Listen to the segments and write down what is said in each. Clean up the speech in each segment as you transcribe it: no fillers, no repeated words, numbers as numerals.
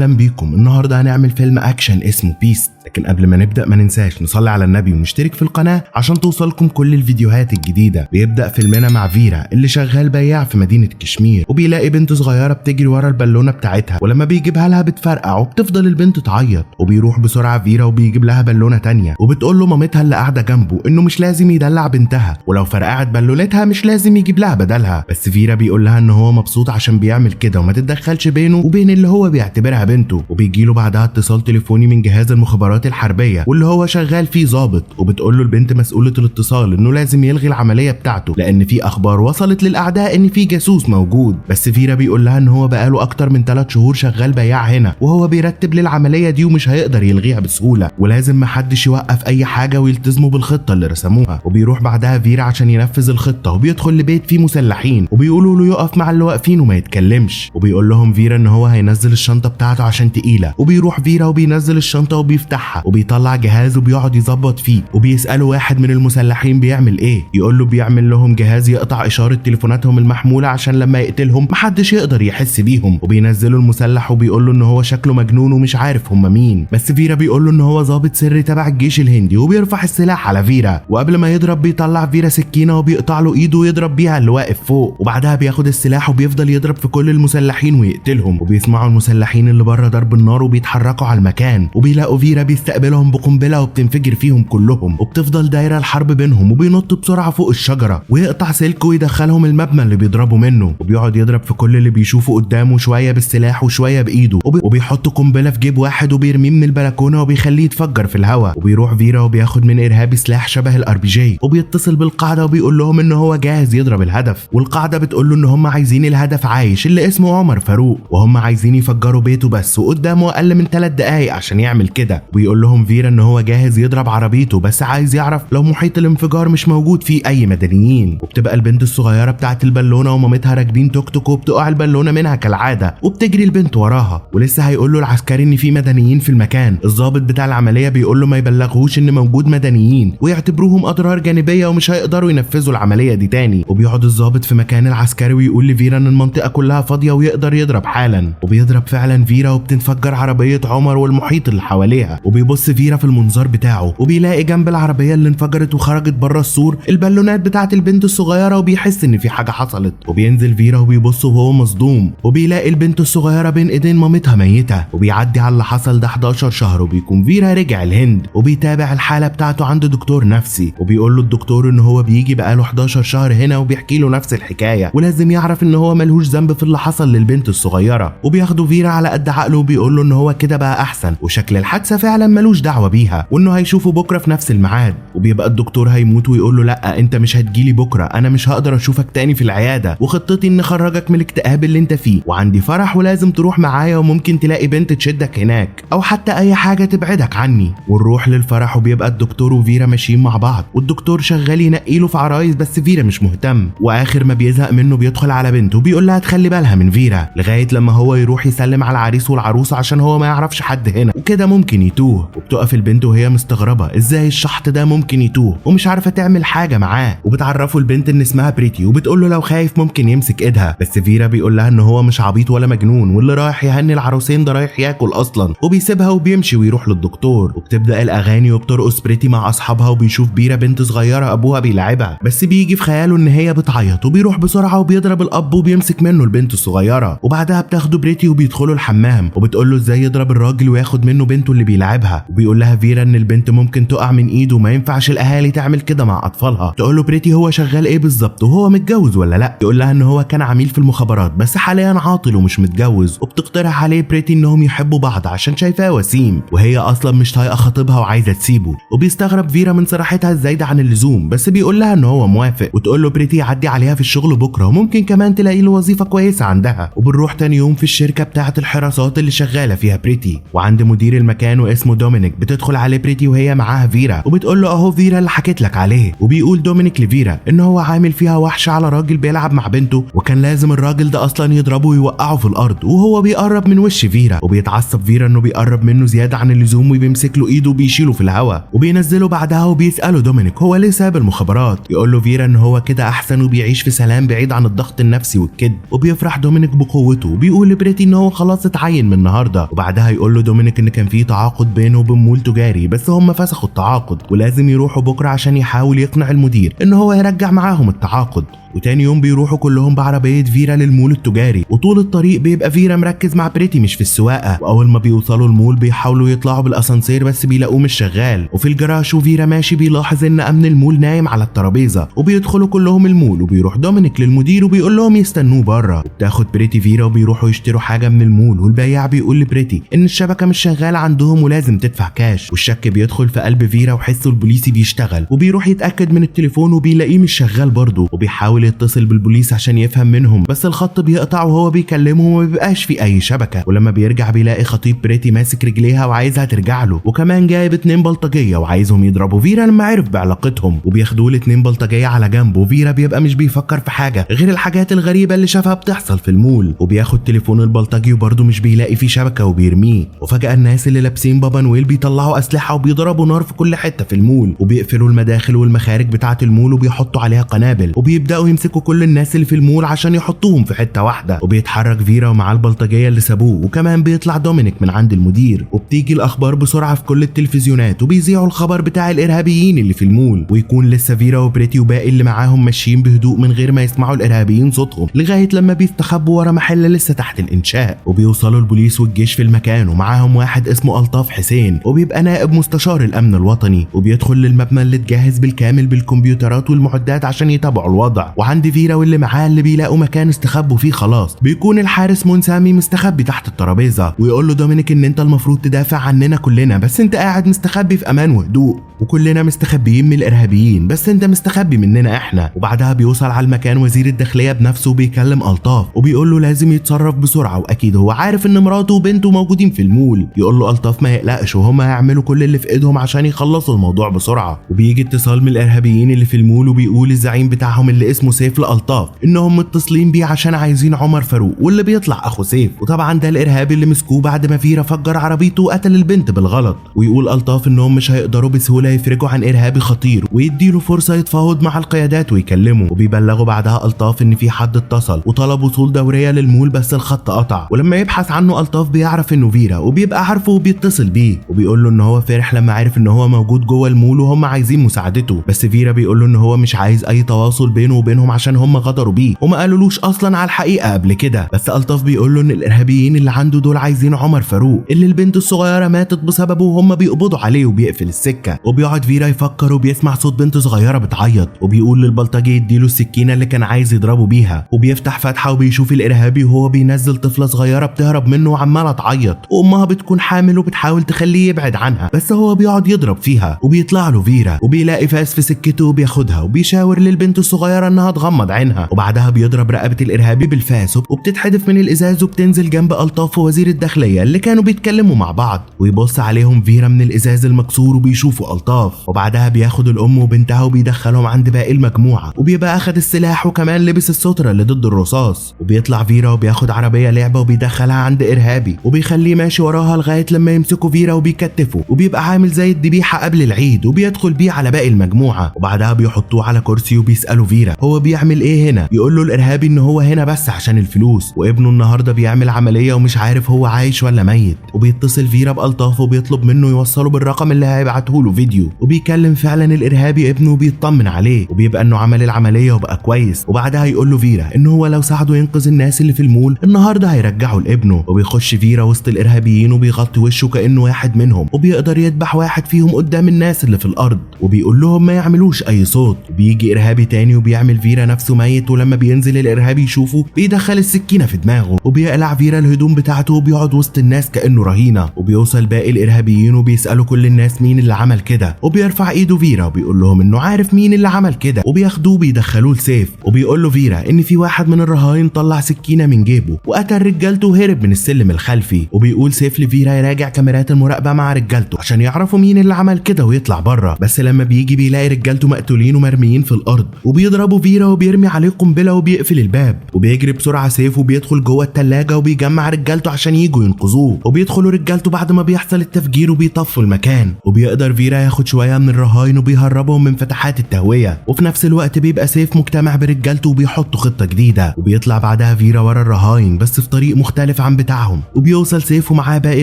اهلا بيكم. النهارده هنعمل فيلم اكشن اسمه بيست، لكن قبل ما نبدا ما ننساش نصلي على النبي ونشترك في القناه عشان توصلكم كل الفيديوهات الجديده. بيبدا فيلمنا مع فيرا اللي شغال بياع في مدينه كشمير، وبيلاقي بنت صغيره بتجري ورا البالونه بتاعتها، ولما بيجيبها لها بتفرقع وبتفضل البنت تعيط، وبيروح بسرعه فيرا وبيجيب لها بالونه تانية، وبتقول له مامتها اللي قاعده جنبه انه مش لازم يدلع بنتها، ولو فرقعت بالونتها مش لازم يجيب لها بدلها. بس فيرا بيقول لها ان هو مبسوط عشان بيعمل كده وما تتدخلش بينه وبين اللي هو بيعتبرها بنته. وبيجيله بعدها اتصال تليفوني من جهاز المخابرات الحربيه واللي هو شغال فيه ضابط، وبتقول له البنت مسؤوله الاتصال انه لازم يلغي العمليه بتاعته لان في اخبار وصلت للاعداء ان في جاسوس موجود. بس فيرا بيقول لها ان هو بقاله اكتر من 3 شهور شغال بياع هنا، وهو بيرتب للعمليه دي ومش هيقدر يلغيها بسهوله، ولازم محدش يوقف اي حاجه ويلتزموا بالخطه اللي رسموها. وبيروح بعدها فيرا عشان ينفذ الخطه، وبيدخل لبيت فيه مسلحين وبيقولوا له يقف مع اللي واقفين وما يتكلمش، وبيقول لهم فيرا ان هو هينزل الشنطه بتاعته عشان تقيله. وبيروح فيرا وبينزل الشنطه وبيفتحها وبيطلع جهاز وبيقعد يظبط فيه، وبيساله واحد من المسلحين بيعمل ايه، يقول له بيعمل لهم جهاز يقطع اشاره تليفوناتهم المحموله عشان لما يقتلهم محدش يقدر يحس بيهم. وبينزله المسلح وبيقول له ان هو شكله مجنون ومش عارف هم مين، بس فيرا بيقول له ان هو ضابط سري تبع الجيش الهندي، وبيرفع السلاح على فيرا، وقبل ما يضرب بيطلع فيرا سكينه وبيقطع له ايده ويضرب بيها اللي واقف فوق، وبعدها بياخد السلاح وبيفضل يضرب في كل المسلحين ويقتلهم. وبيسمعوا المسلحين اللي بره ضرب النار وبيتحركوا على المكان، وبيلاقوا فيرا بيستقبلهم بقنبله وبتنفجر فيهم كلهم، وبتفضل دايره الحرب بينهم، وبينط بسرعه فوق الشجره ويقطع سلك ويدخلهم المبنى اللي بيضربوا منه، وبيقعد يضرب في كل اللي بيشوفه قدامه شويه بالسلاح وشويه بايده، وبيحط قنبله في جيب واحد وبيرميه من البلكونه وبيخليه يتفجر في الهواء. وبيروح فيرا وبياخد من ارهابي سلاح شبه الار بي جي، وبيتصل بالقاعده وبيقول لهم ان هو جاهز يضرب الهدف، والقاعده بتقول له ان هم عايزين الهدف عايش اللي اسمه عمر فاروق، وهم عايزين يفجروا بيته بس، وقدامه اقل من 3 دقايق عشان يعمل كده. ويقول لهم فيرا ان هو جاهز يضرب عربيته بس عايز يعرف لو محيط الانفجار مش موجود فيه اي مدنيين. وبتبقى البنت الصغيره بتاعت البالونه ومامتها راكبين توك توك، وبتقع البالونه منها كالعاده وبتجري البنت وراها، ولسه هيقول له العسكري ان في مدنيين في المكان. الضابط بتاع العمليه بيقول له ما يبلغوش ان موجود مدنيين ويعتبروهم اضرار جانبيه ومش هيقدروا ينفذوا العمليه دي تاني. وبيقعد الضابط في مكان العسكري ويقول لفيرا ان المنطقه كلها فاضيه ويقدر يضرب حالا، وبيضرب فعلا فيرا وبتنفجر عربيه عمر والمحيط اللي حواليها. وبيبص فيرا في المنظار بتاعه وبيلاقي جنب العربيه اللي انفجرت وخرجت بره السور البالونات بتاعت البنت الصغيره، وبيحس ان في حاجه حصلت. وبينزل فيرا وبيبص وهو مصدوم، وبيلاقي البنت الصغيره بين ايدين مامتها ميته. وبيعدي على اللي حصل ده 11 شهر، وبيكون فيرا رجع الهند وبيتابع الحاله بتاعته عند دكتور نفسي، وبيقول له الدكتور ان هو بيجي بقاله 11 شهر هنا وبيحكي له نفس الحكايه، ولازم يعرف ان هو ملهوش ذنب في اللي حصل للبنت الصغيره. وبياخده فيرا على قد عقله وبيقول له ان هو كده بقى احسن، وشكل الحادثه فعلا ملوش دعوه بيها، وانه هيشوفه بكره في نفس الميعاد. وبيبقى الدكتور هيموت ويقول له لا انت مش هتجيلي بكره، انا مش هقدر اشوفك تاني في العياده، وخطتي ان اخرجك من الاكتئاب اللي انت فيه، وعندي فرح ولازم تروح معايا، وممكن تلاقي بنت تشدك هناك او حتى اي حاجه تبعدك عني. ونروح للفرح وبيبقى الدكتور وفيرا ماشيين مع بعض، والدكتور شغال ينقي له في عرايس بس فيرا مش مهتم، واخر ما بيزهق منه بيدخل على بنته وبيقول لها تخلي بالها من فيرا، لغايه لما هو يروح يسلم على العريس والعروسه عشان هو ما يعرفش حد هنا وكده ممكن يتوه. وبتقف البنت وهي مستغربه ازاي الشحط ده ممكن يتوه ومش عارفه تعمل حاجه معاه، وبتعرفه البنت ان اسمها بريتي، وبتقول له لو خايف ممكن يمسك ايدها، بس فيرا بيقول لها ان هو مش عبيط ولا مجنون، واللي رايح يهني العروسين ده رايح ياكل اصلا، وبيسيبها وبيمشي ويروح للدكتور. وبتبدا الاغاني وبترقص بريتي مع اصحابها، وبيشوف بيرا بنت صغيره ابوها بيلعبها، بس بيجي في خياله ان هي بتعيط، وبيروح بسرعه وبيضرب الاب وبيمسك منه البنت الصغيره. وبعدها بتاخده بريتي وبيدخلوا الحمام، وبتقول له ازاي يضرب الراجل وياخد منه بنته اللي بيلعبها، وبيقول لها فيرا ان البنت ممكن تقع من ايده وما ينفعش الاهالي تعمل كده مع اطفالها. تقول له بريتي هو شغال ايه بالظبط وهو متجوز ولا لا، يقول لها ان هو كان عميل في المخابرات بس حاليا عاطل ومش متجوز، وبتقترح عليه بريتي انهم يحبوا بعض عشان شايفاه وسيم، وهي اصلا مش طايقه خطيبها وعايزه تسيبه. وبيستغرب فيرا من صراحتها الزايده عن اللزوم، بس بيقول لها ان هو موافق، وتقول له بريتي يعدي عليها في الشغل بكره وممكن كمان تلاقي له وظيفه كويسه عندها. وبنروح تاني يوم في الشركه بتاعه الحراسات اللي شغاله فيها بريتي، وعند مدير المكان واسمه دومينيك بتدخل عليه بريتي وهي معاها فيرا، وبتقول له اهو فيرا اللي حكيت لك عليه. وبيقول دومينيك لفيرا ان هو عامل فيها وحش على راجل بيلعب مع بنته، وكان لازم الراجل ده اصلا يضربه ويوقعه في الارض، وهو بيقرب من وش فيرا، وبيتعصب فيرا انه بيقرب منه زياده عن اللزوم وبيمسك له ايده وبيشيله في الهواء، وبينزله بعدها وبيساله دومينيك هو ليه ساب المخابرات. يقول له فيرا ان هو كده احسن وبيعيش في سلام بعيد عن الضغط النفسي والكذب، وبيفرح دومينيك بقوته، وبيقول لبريتي ان هو خلاص اتعين هتتعين من النهارده. وبعدها يقول له دومينيك ان كان في تعاقد بينه وبين مول تجاري بس هم فسخوا التعاقد ولازم يروحوا بكره عشان يحاول يقنع المدير ان هو يرجع معاهم التعاقد. وتاني يوم بيروحوا كلهم بعربية فيرا للمول التجاري، وطول الطريق بيبقى فيرا مركز مع بريتي مش في السواقة. واول ما بيوصلوا المول بيحاولوا يطلعوا بالاسانسير بس بيلاقوه مش شغال. وفي الجراج وفيرا ماشي بيلاحظ ان امن المول نايم على الترابيزة. وبيدخلوا كلهم المول وبيروح دومينيك للمدير وبيقول لهم يستنوه بره. وبتاخد بريتي فيرا وبيروحوا يشتروا حاجة من المول، والبياع بيقول لبريتي ان الشبكة مش شغالة عندهم ولازم تدفع كاش. والشك بيدخل في قلب فيرا وحسه البوليسي بيشتغل، وبيروح يتأكد من التليفون وبيلاقيه مش شغال برضه. وبيحاول يتصل بالبوليس عشان يفهم منهم بس الخط بيقطع وهو بيكلمه وما بيبقاش في اي شبكه. ولما بيرجع بيلاقي خطيب بريتي ماسك رجليها وعايزها ترجع له، وكمان جايب 2 بلطجيه وعايزهم يضربوا فيرا لما عرف بعلاقتهم. وبياخدوه ال2 بلطجيه على جنب، وفيرا بيبقى مش بيفكر في حاجه غير الحاجات الغريبه اللي شافها بتحصل في المول. وبياخد تليفون البلطجي وبرده مش بيلاقي فيه شبكه وبيرميه. وفجاه الناس اللي لابسين بابا نويل بيطلعوا اسلحه وبيضربوا نار في كل حته في المول، وبيقفلوا المداخل والمخارج بتاعه المول وبيحطوا عليها قنابل، وبيبداوا يمسكوا كل الناس اللي في المول عشان يحطوهم في حته واحده. وبيتحرك فيرا ومعاه البلطجيه اللي سابوه، وكمان بيطلع دومينيك من عند المدير. وبتيجي الاخبار بسرعه في كل التلفزيونات وبيذيعوا الخبر بتاع الارهابيين اللي في المول. ويكون لسه فيرا وبريتي وباقي اللي معاهم ماشيين بهدوء من غير ما يسمعوا الارهابيين صوتهم، لغايه لما بيستخبوا ورا محل لسه تحت الانشاء. وبيوصلوا البوليس والجيش في المكان، ومعاهم واحد اسمه الطاف حسين وبيبقى نائب مستشار الامن الوطني. وبيدخل للمبنى اللي اتجهز بالكامل بالكمبيوترات والمعدات عشان يتابعوا الوضع. وعند فيرا واللي معاه اللي بيلاقوا مكان استخبوا فيه خلاص، بيكون الحارس منسامي مستخبي تحت الترابيزه. ويقول له دومينيك ان انت المفروض تدافع عننا كلنا، بس انت قاعد مستخبي في امان وهدوء، وكلنا مستخبيين من الارهابيين بس انت مستخبي مننا احنا. وبعدها بيوصل على المكان وزير الداخليه بنفسه وبيكلم الطاف وبيقول له لازم يتصرف بسرعه، واكيد هو عارف ان مراته وبنته موجودين في المول. يقول له الطاف ما يقلقش وهم هيعملوا كل اللي في ايدهم عشان يخلصوا الموضوع بسرعه. وبيجي اتصال من الارهابيين اللي في المول وبيقول الزعيم بتاعهم اللي اسمه سيف لالطاف انهم متصلين بيه عشان عايزين عمر فاروق واللي بيطلع اخو سيف. وطبعا ده الارهابي اللي مسكوه بعد ما فيرا فجر عربيته وقتل البنت بالغلط. ويقول الطاف انهم مش هيقدروا بسهوله يفرجوا عن ارهابي خطير ويديله فرصه يتفاوض مع القيادات ويكلمه. وبيبلغوا بعدها الطاف ان في حد اتصل وطلب وصول دوريه للمول بس الخط قطع. ولما يبحث عنه الطاف بيعرف انه فيرا وبيبقى عارفه وبيتصل بيه، وبيقول له ان هو فرح لما عرف ان هو موجود جوه المول وهم عايزين مساعدته. بس فيرا بيقول له ان هو مش عايز اي تواصل بينه وبينهم عشان هم غدروا بيه وما قالولوش اصلا على الحقيقه قبل كده. بس الطاف بيقول له ان الارهابيين اللي عنده دول عايزين عمر فاروق اللي البنت الصغيره ماتت بسببه وهم بيقبضوا عليه. وبيقفل السكه وبيقعد فيرا يفكر وبيسمع صوت بنت صغيره بتعيط، وبيقول للبلطجي يديله السكينه اللي كان عايز يضربه بيها. وبيفتح فتحه وبيشوف الارهابي وهو بينزل طفله صغيره بتهرب منه وعماله تعيط، وامها بتكون حامل وبتحاول تخليه يبعد عنها بس هو بيقعد يضرب فيها. وبيطلع له فيرا وبيلاقي فاس في سكته وبياخدها وبيشاور للبنت الصغيره انها تغمض عينها. وبعدها بيضرب رقبه الارهابي بالفاس وبتتحدف من الازاز وبتنزل جنب الطاف ووزير الداخليه اللي كانوا بيتكلموا مع بعض. ويبص عليهم فيرا من الازاز المكسور وبيشوفوا الطاف. وبعدها بياخد الام وبنتها وبيدخلهم عند باقي المجموعه، وبيبقى اخد السلاح وكمان لبس الستره اللي ضد الرصاص. وبيطلع فيرا وبياخد عربيه لعبه وبيدخلها عند ارهابي وبيخليه ماشي وراها لغايه لما يمسكوا فيرا وبيكتفوا، وبيبقى عامل زي الذبيحه قبل العيد وبيدخل بيه على باقي المجموعه. وبعدها بيحطوه على كرسي وبيسالوا فيرا هو بيعمل ايه هنا. يقول له الارهابي ان هو هنا بس عشان الفلوس، وابنه النهارده بيعمل عمليه ومش عارف هو عايش ولا ميت. وبيتصل فيرا بالطاف وبيطلب منه يوصله بالرقم اللي هيبعته له فيديو. وبيكلم فعلا الارهابي ابنه وبيطمن عليه وبيبقى انه عمل العمليه وبقى كويس. وبعدها يقول له فيرا ان هو لو ساعده ينقذ الناس اللي في المول النهارده هيرجعوا لابنه. وبيخش فيرا وسط الارهابيين وبيغطي وشه كانه واحد منهم، وبيقدر يذبح واحد فيهم قدام الناس اللي في الارض وبيقول لهم ما يعملوش اي صوت. بيجي ارهابي تاني وبيعمل فيرا نفسه ميت، ولما بينزل الارهابي يشوفه بيدخل السكينه في دماغه وبيقلع فيرا الهدوم بتاعته وبيقعد وسط الناس كانه رهينه. وبيوصل باقي الارهابيين وبيسالوا كل الناس مين اللي عمل كده، وبيرفع ايده فيرا وبيقول لهم انه عارف مين اللي عمل كده. وبياخدوه بيدخلوه لسيف وبيقول له فيرا ان في واحد من الرهاين طلع سكينه من جيبه وقتل رجالته وهرب من السلم الخلفي. وبيقول سيف لفيرا يراجع كاميرات المراقبه مع رجالته عشان يعرفوا مين اللي عمل كده ويطلع بره. بس لما بيجي بيلاقي رجالته مقتولين ومرميين في الارض وبيضربوا فيرا وبيرمي عليه قنبله وبيقفل الباب، وبيجري بسرعه سيف وبيدخل جوه التلاجة وبيجمع رجالته عشان يجوا ينقذوه، وبيدخلوا رجالته بعد ما بيحصل التفجير وبيطفوا المكان، وبيقدر فيرا ياخد شويه من الرهاين وبيهربهم من فتحات التهويه، وفي نفس الوقت بيبقى سيف مجتمع برجالته وبيحطوا خطه جديده، وبيطلع بعدها فيرا ورا الرهاين بس في طريق مختلف عن بتاعهم، وبيوصل سيف ومعاه باقي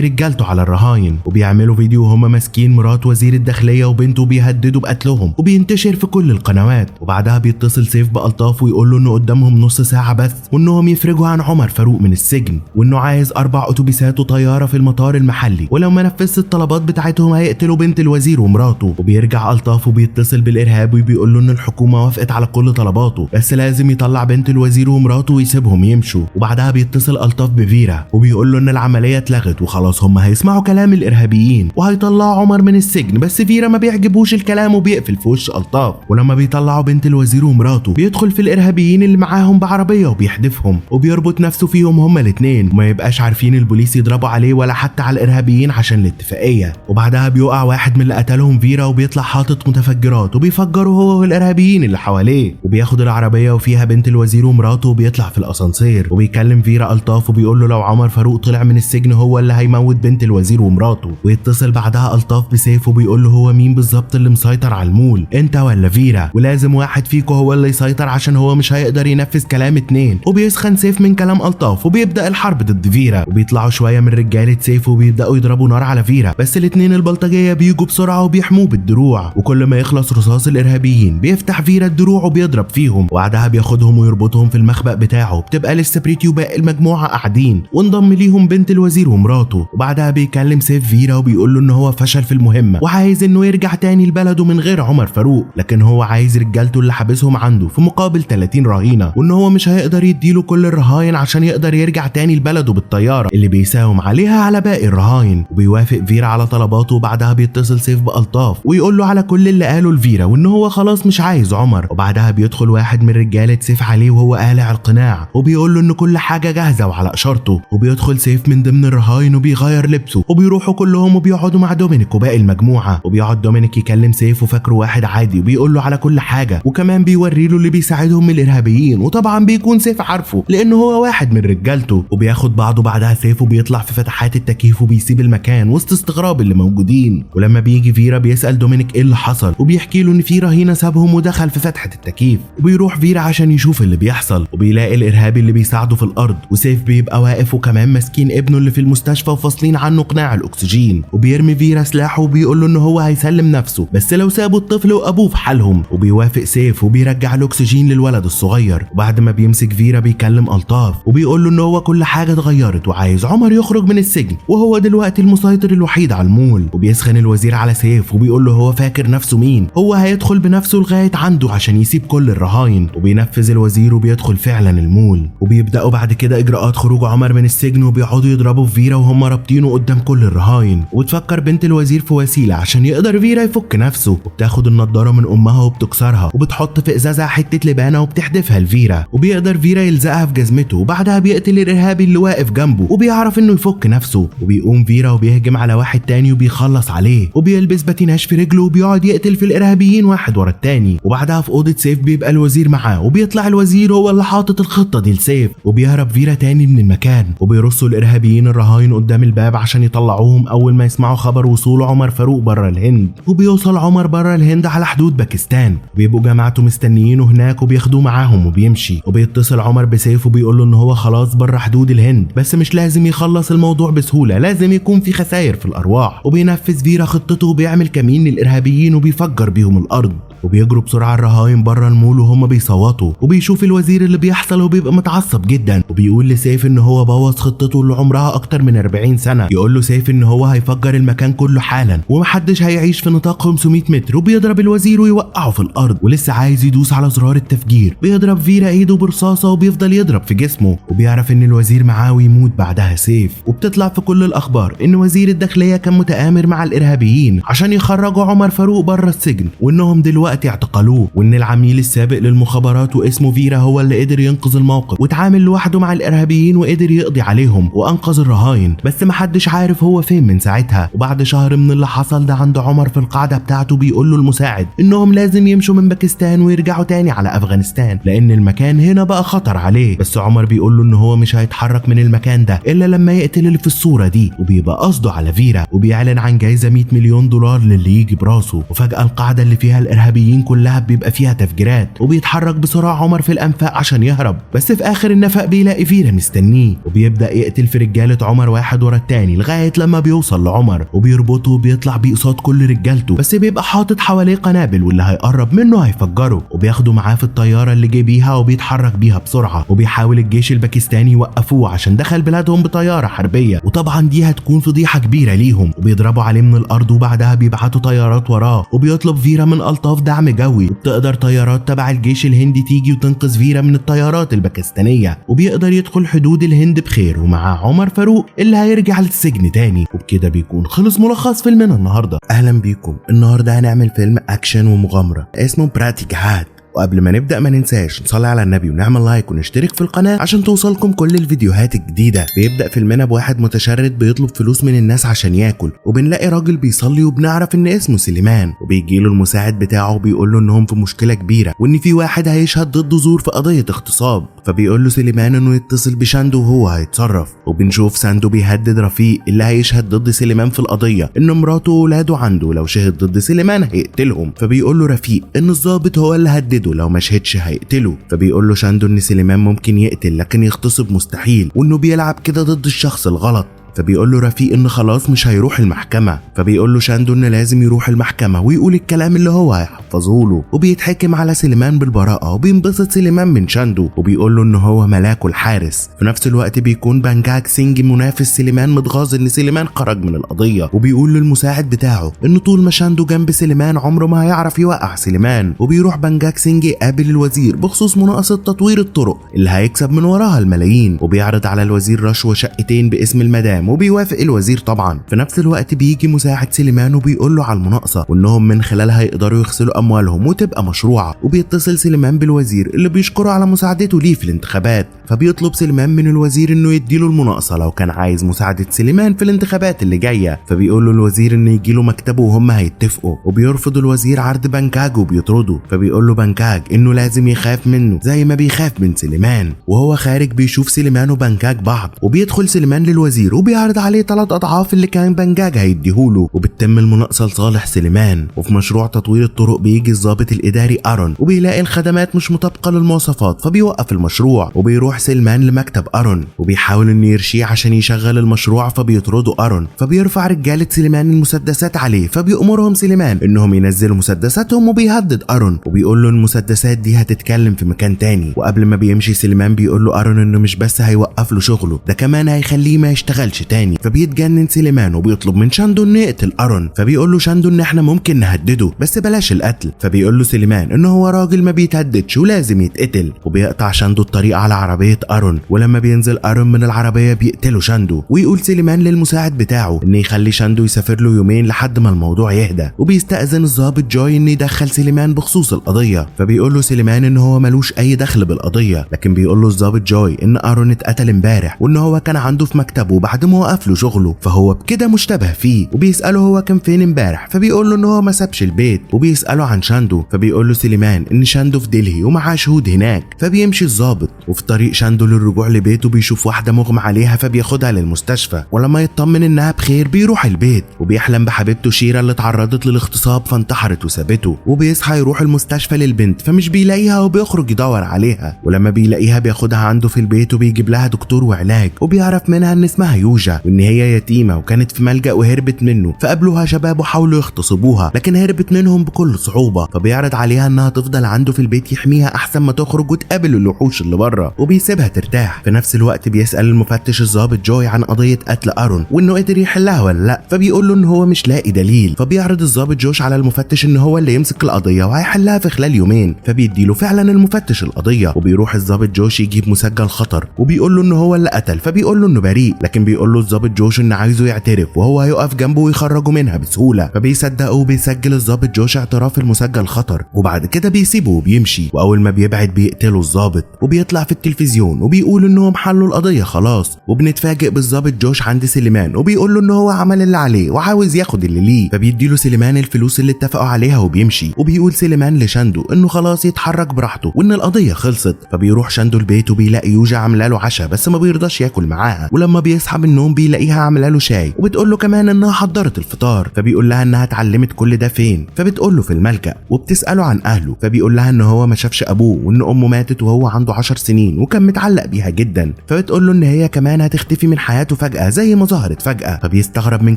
رجالته على الرهاين، وبيعملوا فيديو وهما ماسكين مرات وزير الداخليه وبنته بيهددوا بقتلهم، وبينتشر في كل القنوات. وبعدها بيتصل سيف بألطاف ويقول له انه قدامهم نص ساعه بس وانهم يفرجوا عن عمر فاروق من السجن، وانه عايز 4 اتوبيسات وطياره في المطار المحلي، ولو ما نفذش الطلبات بتاعتهم هيقتلوا بنت الوزير ومراته. وبيرجع ألطاف وبيتصل بالارهابي وبيقول له ان الحكومه وافقت على كل طلباته بس لازم يطلع بنت الوزير ومراته ويسيبهم يمشوا. وبعدها بيتصل ألطاف بفيرا وبيقول له ان العمليه اتلغت وخلاص هم هيسمعوا كلام الارهابيين وهيطلعوا عمر من السجن، بس فيرا ما بيعجبوش الكلام وبيقفل في وش ألطاف. ولما بيطلعوا بنت الوزير ومراته بيدخل في الارهابيين اللي معاهم بعربيه وبيحدفهم وبيربط نفسه فيهم هما الاثنين، وما يبقاش عارفين البوليس يضربوا عليه ولا حتى على الارهابيين عشان الاتفاقيه. وبعدها بيقع واحد من اللي قتلهم فيرا وبيطلع حاطط متفجرات وبيفجروا هو والارهابيين اللي حواليه، وبياخد العربيه وفيها بنت الوزير ومراته وبيطلع في الاسانسير، وبيكلم فيرا ألطاف وبيقول له لو عمر فاروق طلع من السجن هو اللي هيموت بنت الوزير ومراته. ويتصل بعدها ألطاف بسيف وبيقول له هو مين بالظبط اللي مسيطر على المول، انت ولا فيرا؟ ولازم واحد فيكم هو اللي يسيطر عشان هو مش هيقدر ينفذ كلام اتنين. وبيسخن سيف من كلام ألطاف وبيبدأ الحرب ضد فيرا، وبيطلعوا شويه من رجاله سيف وبيبداوا يضربوا نار على فيرا، بس الاتنين البلطجيه بيجوا بسرعه وبيحموه بالدروع، وكل ما يخلص رصاص الارهابيين بيفتح فيرا الدروع وبيضرب فيهم، وبعدها بياخدهم ويربطهم في المخبأ بتاعه. بتبقى لسه بريتي وباقي المجموعه قاعدين وانضم ليهم بنت الوزير ومراته. وبعدها بيكلم سيف فيرا وبيقول له ان هو فشل في المهمه وعايز انه يرجع تاني لبلده من غير عمر فاروق، لكن هو عايز رجالته اللي حابسهم عنده في مقابل 30 رهينه، وان هو مش هيقدر يديله كل الرهاين عشان يقدر يرجع تاني لبلده بالطياره اللي بيساوم عليها على باقي الرهاين. وبيوافق فيرا على طلباته، وبعدها بيتصل سيف بألطاف ويقول له على كل اللي قاله لفيرا وان هو خلاص مش عايز عمر. وبعدها بيدخل واحد من رجاله سيف عليه وهو قالع القناع وبيقول له ان كل حاجه جاهزه وعلى اشارته، وبيدخل سيف من ضمن الرهاين وبيغير لبسه وبيروحوا كلهم وبيقعدوا مع دومينيك وباقي المجموعه. وبيقعد دومينيك يكلم سيف وفاكره واحد عادي وبيقول له على كل حاجه، وكمان بيوري له اللي بيساعدهم من الارهابيين، وطبعا بيكون سيف عارفه لانه هو واحد من رجالته. وبياخد بعضه بعدها سيف وبيطلع في فتحات التكييف وبيسيب المكان وسط استغراب اللي موجودين. ولما بيجي فيرا بيسأل دومينيك ايه اللي حصل وبيحكي له ان في رهينه سابهم ودخل في فتحه التكييف، وبيروح فيرا عشان يشوف اللي بيحصل وبيلاقي الارهابي اللي بيساعده في الارض، وسيف بيبقى واقف وكمان ماسكين ابنه اللي في المستشفى وفاصلين عنه قناع الاكسجين. وبيرمي فيرا سلاحه وبيقول له ان هو هيسلم نفسه بس لو سابوا الطفل وابوه في حالهم، وبيوافق سيف وبيرجع الاكسجين للولد الصغير. وبعد ما بيمسك فيرا بيكلم ألطاف وبيقول له ان هو كل حاجه اتغيرت وعايز عمر يخرج من السجن وهو دلوقتي المسيطر الوحيد على المول. وبيسخن الوزير على سيف وبيقول له هو فاكر نفسه مين، هو هيدخل بنفسه لغايه عنده عشان يسيب كل الرهاين. وبينفذ الوزير وبيدخل فعلا المول، وبيبداوا بعد كده اجراءات خروج عمر من السجن وبيقعدوا يضربوا في فيرا وهم رابطينه قدام كل الرهاين. وتفكر بنت الوزير في وسيله عشان يقدر فيرا يفك نفسه، وبتاخد النضاره من امها وبتكسرها وبتحط في ازازه حته لبانه وبتحدفها لفيرا، وبيقدر فيرا يلزقها في جزمته. وبعدها بيقتل الارهابي اللي واقف جنبه وبيعرف انه يفك نفسه، وبيقوم فيرا وبيهجم على واحد تاني وبيخلص عليه وبيلبس باتيناج في رجله وبيقعد يقتل في الارهابيين واحد ورا التاني. وبعدها في اوضه سيف بيبقى الوزير معاه وبيطلع الوزير هو اللي حاطط الخطه دي لسيف، وبيهرب فيرا تاني من المكان وبيرصوا الارهابيين الرهاين قدام الباب عشان يطلعوهم اول ما يسمعوا خبر وصول عمر فاروق بره الهند. وبيوصل عمر بره الهند على حدود باكستان، وبيبقوا جماعته مستنيينه هناك وبياخدوه معاهم وبيمشي. وبيتصل عمر بسيف وبيقول له ان هو خلاص بره حدود الهند بس مش لازم يخلص الموضوع بسهوله، لازم يكون في خسائر في الارواح. وبينفذ فيرا خطته وبيعمل كمين للارهابيين وبيفجر بيهم الارض. وبيجروا بسرعه الرهاين بره المول وهم بيصوتوا، وبيشوف الوزير اللي بيحصل وبيبقى متعصب جدا وبيقول لسيف ان هو بوظ خطته اللي عمرها اكتر من 40 سنه. يقول له سيف ان هو هيفجر المكان كله حالا ومحدش هيعيش في نطاق 500 متر، وبيضرب الوزير ويوقعه في الارض. ولسه عايز يدوس على زرار التفجير بيضرب فيرا ايده برصاصه وبيفضل يضرب في جسمه، وبيعرف ان الوزير معاه ويموت بعدها سيف. وبتطلع في كل الاخبار ان وزير الداخليه كان متآمر مع الارهابيين عشان يخرجوا عمر فاروق بره السجن، وانهم دلوقتي الوقت اعتقلوه، وان العميل السابق للمخابرات واسمه فيرا هو اللي قدر ينقذ الموقف وتعامل لوحده مع الارهابيين وقدر يقضي عليهم وانقذ الرهاين، بس محدش عارف هو فين من ساعتها. وبعد شهر من اللي حصل ده عند عمر في القاعده بتاعته بيقول له المساعد انهم لازم يمشوا من باكستان ويرجعوا تاني على افغانستان لان المكان هنا بقى خطر عليه، بس عمر بيقول له ان هو مش هيتحرك من المكان ده الا لما يقتل اللي في الصوره دي، وبيبقى قصده على فيرا، وبيعلن عن جايزه 100 مليون دولار للي يجي براسه. وفجاه القاعده اللي فيها الارهابيين كلها بيبقى فيها تفجيرات، وبيتحرك بسرعه عمر في الانفاق عشان يهرب، بس في اخر النفق بيلاقي فيرا مستنيه، وبيبدا يقتل في رجاله عمر واحد ورا التاني لغايه لما بيوصل لعمر وبيربطه وبيطلع بيه قصاد كل رجالته، بس بيبقى حاطط حواليه قنابل واللي هيقرب منه هيفجره، وبياخده معاه في الطياره اللي جه بيها وبيتحرك بيها بسرعه، وبيحاول الجيش الباكستاني يوقفوه عشان دخل بلادهم بطياره حربيه، وطبعا دي هتكون فضيحه كبيره ليهم، وبيضربوا عليه من الارض وبعدها بيبعتوا طيارات وراه، وبيطلب فيرا من الطاف دعم جوي، وبتقدر طيارات تبع الجيش الهندي تيجي وتنقذ فيرا من الطيارات الباكستانيه، وبيقدر يدخل حدود الهند بخير ومع عمر فاروق اللي هيرجع للسجن تاني. وبكده بيكون خلص ملخص فيلمنا النهارده. اهلا بيكم. النهارده هنعمل فيلم اكشن ومغامره اسمه براتيك هات، وقبل ما نبدأ ما ننساش نصلي على النبي ونعمل لايك ونشترك في القناة عشان توصلكم كل الفيديوهات الجديدة. بيبدأ فيلمنا بواحد متشرد بيطلب فلوس من الناس عشان ياكل، وبنلاقي راجل بيصلي وبنعرف ان اسمه سليمان، وبيجيله المساعد بتاعه وبيقول له انهم في مشكلة كبيرة وان في واحد هيشهد ضده زور في قضية اغتصاب، فبيقول له سليمان انه يتصل بشاندو وهو هيتصرف. وبنشوف ساندو بيهدد رفيق اللي هيشهد ضد سليمان في القضية ان مراته واولاده عنده لو شهد ضد سليمان هيقتلهم، فبيقول له رفيق ان الضابط هو اللي هدده لو ما شهدش هيقتله، فبيقول له شاندو ان سليمان ممكن يقتل لكن يغتصب مستحيل، وانه بيلعب كده ضد الشخص الغلط، فبيقول له رفيق ان خلاص مش هيروح المحكمة، فبيقول له شاندو ان لازم يروح المحكمة ويقول الكلام اللي هو هيحفظه له، وبيتحكم على سليمان بالبراءة، وبينبسط سليمان من شاندو وبيقول له ان هو ملاكه الحارس. في نفس الوقت بيكون بانجاك سينج منافس سليمان متغاظ ان سليمان خرج من القضية، وبيقول للمساعد بتاعه ان طول ما شاندو جنب سليمان عمره ما هيعرف يوقع سليمان، وبيروح بانجاك سينج يقابل الوزير بخصوص مناقصة تطوير الطرق اللي هيكسب من وراها الملايين، وبيعرض على الوزير رشوة شقتين باسم المدام وبيوافق الوزير طبعا. في نفس الوقت بيجي مساعد سليمان وبيقول له على المناقصه وانهم من خلالها يقدروا يغسلوا اموالهم وتبقى مشروعه، وبيتصل سليمان بالوزير اللي بيشكره على مساعدته ليه في الانتخابات، فبيطلب سليمان من الوزير انه يديله المناقصه لو كان عايز مساعده سليمان في الانتخابات اللي جايه، فبيقول له الوزير انه يجيله مكتبه وهم هيتفقوا، وبيرفض الوزير عرض بانكاج وبيطرده، فبيقول له بانكاج انه لازم يخاف منه زي ما بيخاف من سليمان. وهو خارج بيشوف سليمان وبانكاج بعض، وبيدخل سليمان للوزير وبيعرض عليه 3 أضعاف اللي كان بانجاج هيديهوله، وبتتم المناقصه لصالح سليمان. وفي مشروع تطوير الطرق بيجي الضابط الاداري ارون وبيلاقي الخدمات مش مطابقه للمواصفات، فبيوقف المشروع، وبيروح سليمان لمكتب ارون وبيحاول انه يرشيه عشان يشغل المشروع، فبيطرده ارون، فبيرفع رجاله سليمان المسدسات عليه، فبيأمرهم سليمان انهم ينزلوا مسدساتهم، وبيهدد ارون وبيقول له المسدسات دي هتتكلم في مكان تاني. وقبل ما بيمشي سليمان بيقول له ارون انه مش بس هيوقف له شغله، ده كمان هيخليه ما يشتغلش تاني، فبيتجنن سليمان وبيطلب من شاندو انه يقتل ارون، فبيقول له شاندو ان احنا ممكن نهدده بس بلاش القتل، فبيقول له سليمان ان هو راجل ما بيتهددش ولازم يتقتل، وبيقطع شاندو الطريق على عربيه ارون، ولما بينزل ارون من العربيه بيقتله شاندو، ويقول سليمان للمساعد بتاعه ان يخلي شاندو يسافر له يومين لحد ما الموضوع يهدى، وبيستأذن الضابط جوي ان يدخل سليمان بخصوص القضيه، فبيقول له سليمان ان هو ملوش اي دخل بالقضيه، لكن بيقول له الضابط جوي ان ارون اتقتل امبارح وان هو كان عنده في مكتبه بعد ما وقف له شغله، فهو بكده مشتبه فيه، وبيسأله هو كان فين امبارح، فبيقول له ان هو ما سابش البيت، وبيسأله عن شاندو، فبيقول له سليمان ان شاندو في دلهي ومعاه شهود هناك، فبيمشي الضابط، وفي طريق شاندو للرجوع لبيته بيشوف واحده مغمى عليها فبياخدها للمستشفى، ولما يطمن انها بخير بيروح البيت، وبيحلم بحبيبته شيرا اللي اتعرضت للاغتصاب فانتحرت وسابته، وبيصحى يروح المستشفى للبنت فمش بيلاقيها وبيخرج يدور عليها، ولما بيلاقيها بياخدها عنده في البيت وبيجيب لها دكتور وعلاج، وبيعرف منها ان اسمها يوجا وان هي يتيمه وكانت في ملجأ وهربت منه، فقابلوها شباب وحاولوا يغتصبوها لكن هربت منهم بكل صعوبه، فبيعرض عليها انها تفضل عنده في البيت يحميها احسن ما تخرج وتقابل الوحوش اللي بره، وبيسيبها ترتاح. في نفس الوقت بيسأل المفتش الضابط جوي عن قضيه قتل ارون وانه قدر يحلها ولا لا، فبيقول له ان هو مش لاقي دليل، فبيعرض الضابط جوش على المفتش ان هو اللي يمسك القضيه وهيحلها في خلال يومين، فبيديله فعلا المفتش القضيه، وبيروح الضابط جوش يجيب مسجل خطر وبيقول له ان هو اللي قتل، فبيقول له انه بريء، لكن بيقول فبيقول له الضابط جوش ان عايزه يعترف وهو هيقف جنبه ويخرجه منها بسهوله. فبيصدقه وبيسجل الضابط جوش اعتراف المسجل خطر، وبعد كده بيسيبه وبيمشي. واول ما بيبعد بيقتله الضابط وبيطلع في التلفزيون وبيقول انهم حلوا القضيه خلاص. وبنتفاجئ بالضابط جوش عند سليمان وبيقول له ان هو عمل اللي عليه وعاوز ياخد اللي ليه. فبيديله سليمان الفلوس اللي اتفقوا عليها وبيمشي. وبيقول سليمان لشاندو انه خلاص يتحرك براحته وان القضيه خلصت. فبيروح شاندو البيت وبيلاقي يوجا عامله له عشاء بس ما بيرضاش ياكل معاها. ولما بيصحى من النوم بيلاقيها عامله له شاي وبتقول له كمان انها حضرت الفطار. فبيقول لها انها اتعلمت كل ده فين. فبتقول له في الملجأ وبتساله عن اهله. فبيقول لها ان هو ما شافش ابوه وان امه ماتت وهو عنده 10 سنين وكان متعلق بيها جدا. فبتقول له ان هي كمان هتختفي من حياته فجأة زي ما ظهرت فجأة. فبيستغرب من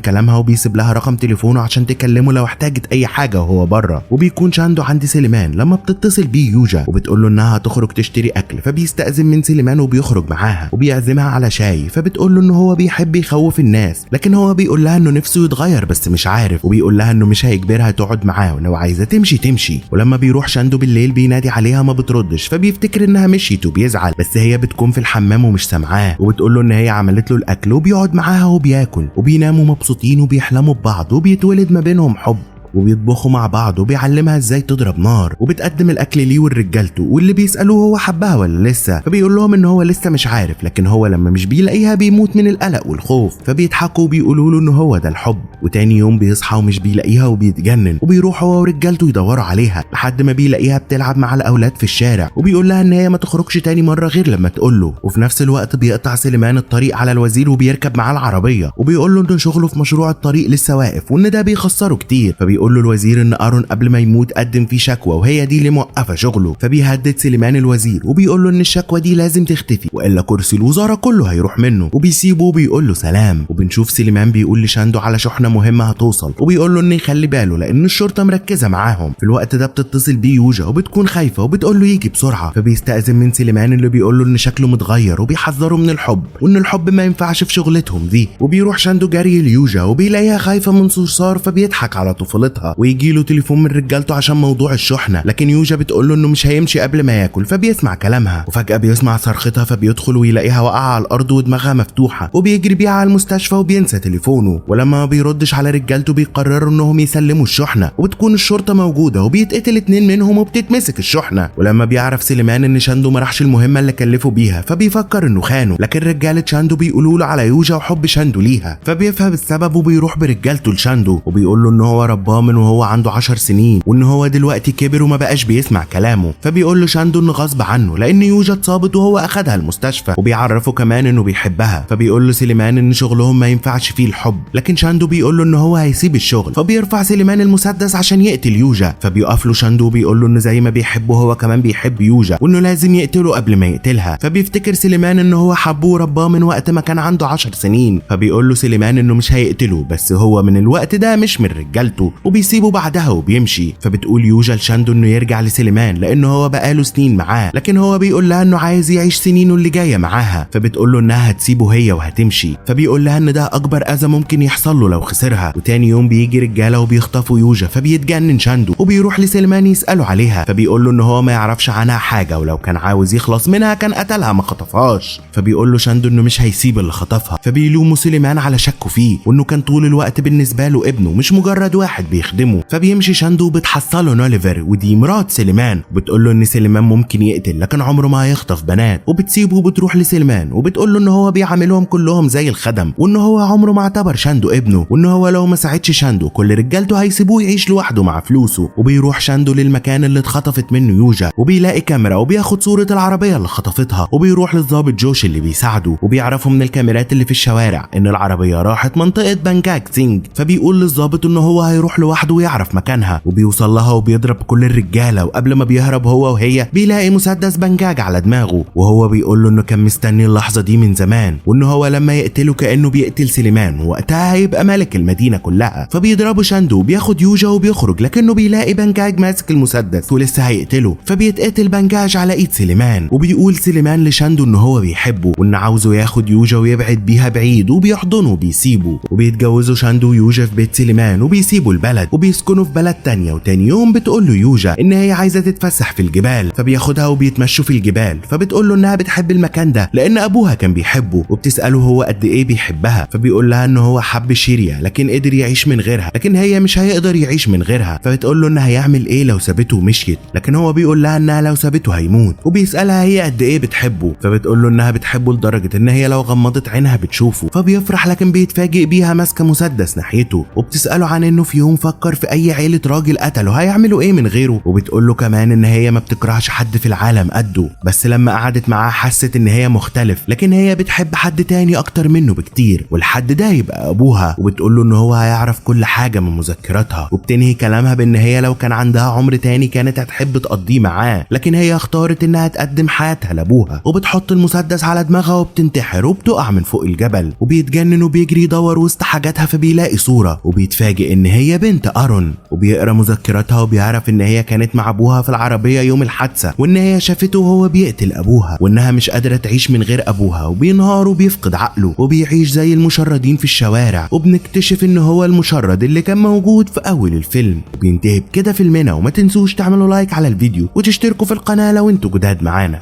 كلامها وبيسيب لها رقم تليفونه عشان تكلمه لو احتاجت اي حاجه وهو بره. وبيكون شاندو عند سليمان لما بتتصل بيه يوجا وبتقول له انها هتخرج تشتري اكل. فبيستأذن من سليمان وبيخرج معاها وبيعزمها على شاي. فبتقول له ان هو بيحب يخوف الناس لكن هو بيقول لها انه نفسه يتغير بس مش عارف. وبيقول لها انه مش هيجبرها تقعد معاه ولو عايزه تمشي. ولما بيروح شاندو بالليل بينادي عليها ما بتردش. فبيفتكر انها مشيت وبيزعل بس هي بتكون في الحمام ومش سامعاه. وبتقول له ان هي عملت له الاكل وبيقعد معاها وبياكل وبيناموا مبسوطين وبيحلموا ببعض وبيتولد ما بينهم حب وبيطبخوا مع بعض وبيعلمها ازاي تضرب نار. وبتقدم الاكل ليه ولرجالته واللي بيسالوه هو حبها ولا لسه. فبيقول لهم ان هو لسه مش عارف لكن هو لما مش بيلاقيها بيموت من القلق والخوف. فبيضحكوا وبيقولوا له ان هو ده الحب. وتاني يوم بيصحى ومش بيلاقيها وبيتجنن وبيروح هو ورجالته يدوروا عليها لحد ما بيلاقيها بتلعب مع الاولاد في الشارع. وبيقول لها ان هي ما تخرجش تاني مره غير لما تقول له. وفي نفس الوقت بيقطع سليمان الطريق على الوزير وبيركب معاه العربيه وبيقول له ان شغله في مشروع الطريق لسه واقف وان ده بيخسره كتير. فبيقول له الوزير ان ارون قبل ما يموت قدم فيه شكوى وهي دي اللي موقفه شغله. فبيهدد سليمان الوزير وبيقول له ان الشكوى دي لازم تختفي والا كرسي الوزاره كله هيروح منه. وبيسيبه وبيقول له سلام. وبنشوف سليمان بيقول لشاندو على شحنه مهمه هتوصل وبيقول له انه يخلي باله لان الشرطه مركزه معاهم. في الوقت ده بتتصل بيه يوجا وبتكون خايفه وبتقول له يجي بسرعه. فبيستأذن من سليمان اللي بيقول له ان شكله متغير وبيحذره من الحب وان الحب ما ينفعش في شغلتهم دي. وبيروح شاندو جري ليوجا وبيلاقيها خايفه من صرصار فبيضحك على طفولتها ويجي له تليفون من رجالته عشان موضوع الشحنه. لكن يوجا بتقول له انه مش هيمشي قبل ما ياكل. فبيسمع كلامها وفجاه بيسمع صرختها فبيدخل ويلاقيها واقعه على الارض ودماغها مفتوحه وبيجري بيها على المستشفى وبينسى تليفونه. ولما ما بيردش على رجالته بيقرروا انهم يسلموا الشحنه وبتكون الشرطه موجوده وبيتقتل 2 منهم وبتتمسك الشحنه. ولما بيعرف سليمان ان شاندو ما راحش المهمه اللي كلفه بيها فبيفكر انه خانه. لكن رجاله شاندو بيقولوا له على يوجا وحب شاندو ليها. فبيفهم السبب وبيروح برجالته لشاندو وبيقول له ان هو رباه من وهو عنده 10 سنين وان هو دلوقتي كبر وما بقاش بيسمع كلامه. فبيقول له شاندو انه غصب عنه لان يوجا اتصابت وهو اخدها المستشفى. وبيعرفه كمان انه بيحبها. فبيقول له سليمان ان شغلهم ما ينفعش فيه الحب. لكن شاندو بيقول له ان هو هيسيب الشغل. فبيرفع سليمان المسدس عشان يقتل يوجا. فبيقف له شاندو وبيقول له انه زي ما بيحبه هو كمان بيحب يوجا وانه لازم يقتله قبل ما يقتلها. فبيفتكر سليمان انه هو حبه ورباه من وقت ما كان عنده 10 سنين. فبيقول له سليمان انه مش هيقتله بس هو من الوقت ده مش من رجالته وبيسيبه بعدها وبيمشي. فبتقول يوجا لشاندو انه يرجع لسليمان لانه هو بقاله سنين معاه. لكن هو بيقول لها انه عايز يعيش سنينه اللي جايه معاها. فبتقول له انها هتسيبه هي وهتمشي. فبيقول لها ان ده اكبر اذى ممكن يحصل له لو خسرها. وتاني يوم بيجي رجاله وبيخطفوا يوجا. فبيتجنن شاندو وبيروح لسليمان يساله عليها. فبيقول له ان هو ما يعرفش عنها حاجه ولو كان عاوز يخلص منها كان قتلها ما خطفهاش. فبيقول له شاندو انه مش هيسيب اللي خطفها. فبيلوموا سليمان على شكه فيه وانه كان طول الوقت بالنسبه له ابنه مش مجرد واحد بيخدمه. فبيمشي شاندو وبتحصله نوليفر ودي مرات سليمان وبتقول له ان سليمان ممكن يقتل لكن عمره ما هيخطف بنات. وبتسيبه وبتروح لسليمان وبتقول له ان هو بيعاملهم كلهم زي الخدم وان هو عمره ما اعتبر شاندو ابنه وان هو لو ما ساعدش شاندو كل رجالته هيسيبوه يعيش لوحده مع فلوسه. وبيروح شاندو للمكان اللي اتخطفت منه يوجا وبيلاقي كاميرا وبياخد صورة العربية اللي خطفتها. وبيروح للضابط جوش اللي بيساعده وبيعرفوا من الكاميرات اللي في الشوارع ان العربية راحت منطقة بانجاك سينج. فبيقول للضابط ان هو هيروح لوحده ويعرف مكانها وبيوصل لها وبيضرب كل الرجالة. وقبل ما بيهرب هو وهي بيلاقي مسدس بنجاج على دماغه وهو بيقول له انه كان مستني اللحظة دي من زمان وان هو لما يقتله كأنه بيقتل سليمان ووقتها هيبقى ملك المدينة كلها. فبيضربه شاندو وبياخد يوجا وبيخرج لكنه بيلاقي بنجاج ماسك المسدس ولسه هيقتله. فبيتقتل بنجاج على ايد سليمان وبيقول سليمان لشاندو ان هو بيحبه وان عاوزه ياخد يوجا ويبعد بيها بعيد وبيحضنه وبيسيبه. وبيتجوزوا شاندو ويوجا في بيت سليمان وبيسيبوا البلد. البلد وبيسكنوا في بلد تانية. وتاني يوم بتقول له يوجا ان هي عايزة تتفسح في الجبال، فبياخدها وبيتمشوا في الجبال، فبتقول له انها بتحب المكان ده لان ابوها كان بيحبه، وبتسأله هو قد ايه بيحبها، فبيقول لها ان هو حب شيريا لكن قدر يعيش من غيرها، لكن هي مش هيقدر يعيش من غيرها. فبتقول له ان هيعمل ايه لو سابته ومشيت، لكن هو بيقول لها انها لو سابته هيموت، وبيسألها هي قد ايه بتحبه، فبتقول له انها بتحبه لدرجة ان هي لو غمضت عينها بتشوفه. فبيفرح لكن بيتفاجئ بيها ماسكة مسدس ناحيته، وبتسأله عن انه في يوم فكر في اي عيلة راجل قتله هيعملوا ايه من غيره، وبتقول له كمان ان هي ما بتكرهش حد في العالم قده، بس لما قعدت معاه حست ان هي مختلف، لكن هي بتحب حد تاني اكتر منه بكتير، والحد ده يبقى ابوها. وبتقول له ان هو هيعرف كل حاجة من مذكراتها، وبتنهي كلامها بان هي لو كان عندها عمر تاني كانت هتحب تقضيه معاه، لكن هي اختارت انها تقدم حياتها لابوها. وبتحط المسدس على دماغها وبتنتحر وبتقع من فوق الجبل، وبيتجنن وبيجري يدور وسط حاجاتها، فبيلاقي صورة وبيتفاجئ ان هي بنت ارون، وبيقرا مذكراتها وبيعرف ان هي كانت مع ابوها في العربية يوم الحادثة، وان هي شافته وهو بيقتل ابوها، وانها مش قادرة تعيش من غير ابوها، وبينهار وبيفقد عقله وبيعيش زي المشردين في الشوارع. وبنكتشف ان هو المشرد اللي كان موجود في اول الفيلم. وبينتهي بكده فيلمنا، وما تنسوش تعملوا لايك على الفيديو وتشتركوا في القناة لو انتوا جداد معانا.